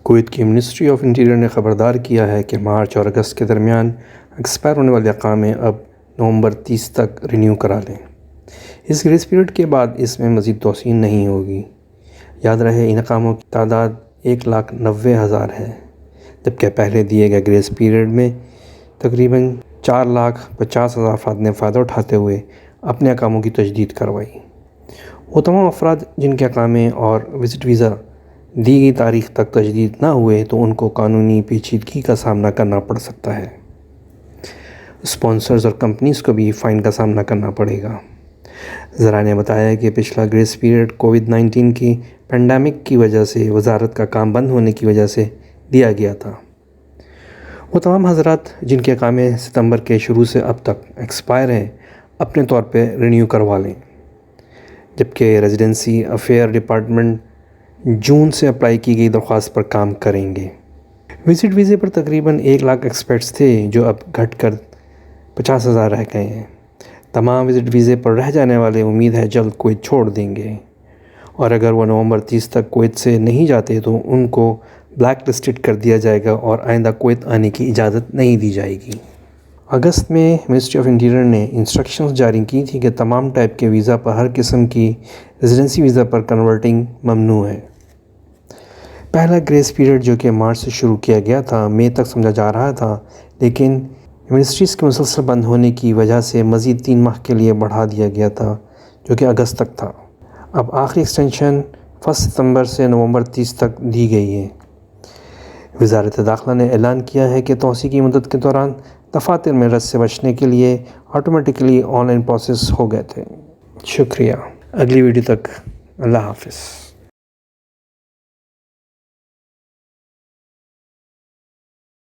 Kuwait کی ministry of interior نے خبردار کیا ہے کہ مارچ اور اگست کے درمیان ایکسپائر ہونے والے اقامے اب نومبر 30 تک رینیو کرا لیں۔ اس گریس پیریڈ کے بعد اس میں مزید توسیع نہیں ہوگی۔ یاد رہے ان اقاموں کی تعداد 1,90,000 ہے، جبکہ پہلے دیے گئے گریس پیریڈ میں تقریباً 4,50,000 افراد نے فائدہ اٹھاتے ہوئے اپنے اقاموں کی تجدید کروائی۔ وہ تمام افراد جن کے اقامے اور وزٹ ویزا دی گئی تاریخ تک تجدید نہ ہوئے تو ان کو قانونی پیچیدگی کا سامنا کرنا پڑ سکتا ہے۔ اسپانسرز اور کمپنیز کو بھی فائن کا سامنا کرنا پڑے گا۔ ذرائع نے بتایا کہ پچھلا گریس پیریڈ کووڈ-19 کی پینڈیمک کی وجہ سے وزارت کا کام بند ہونے کی وجہ سے دیا گیا تھا۔ وہ تمام حضرات جن کے اقامے ستمبر کے شروع سے اب تک ایکسپائر ہیں اپنے طور پہ رینیو کروا لیں، جبکہ ریزیڈنسی افیئر ڈپارٹمنٹ جون سے اپلائی کی گئی درخواست پر کام کریں گے۔ وزٹ ویزے پر تقریباً 1 لاکھ ایکسپیٹس تھے جو اب گھٹ کر 50,000 رہ گئے ہیں۔ تمام وزٹ ویزے پر رہ جانے والے امید ہے جلد کویت چھوڑ دیں گے، اور اگر وہ نومبر 30 تک کویت سے نہیں جاتے تو ان کو بلیک لسٹڈ کر دیا جائے گا اور آئندہ کویت آنے کی اجازت نہیں دی جائے گی۔ اگست میں منسٹری آف انٹیریئر نے انسٹرکشنز جاری کی تھی کہ تمام ٹائپ کے ویزا پر ہر قسم کی ریزیڈنسی ویزا پر کنورٹنگ ممنوع ہے۔ پہلا گریس پیریڈ جو کہ مارچ سے شروع کیا گیا تھا مئی تک سمجھا جا رہا تھا، لیکن منسٹریز کے مسلسل بند ہونے کی وجہ سے مزید 3 ماہ کے لیے بڑھا دیا گیا تھا جو کہ اگست تک تھا۔ اب آخری ایکسٹینشن 1 ستمبر سے نومبر 30 تک دی گئی ہے۔ وزارت داخلہ نے اعلان کیا ہے کہ توسیع کی مدت کے دوران دفاتر میں رش سے بچنے کے لیے آٹومیٹکلی آن لائن پروسیس ہو گئے تھے۔ شکریہ۔ اگلی ویڈیو تک اللہ حافظ۔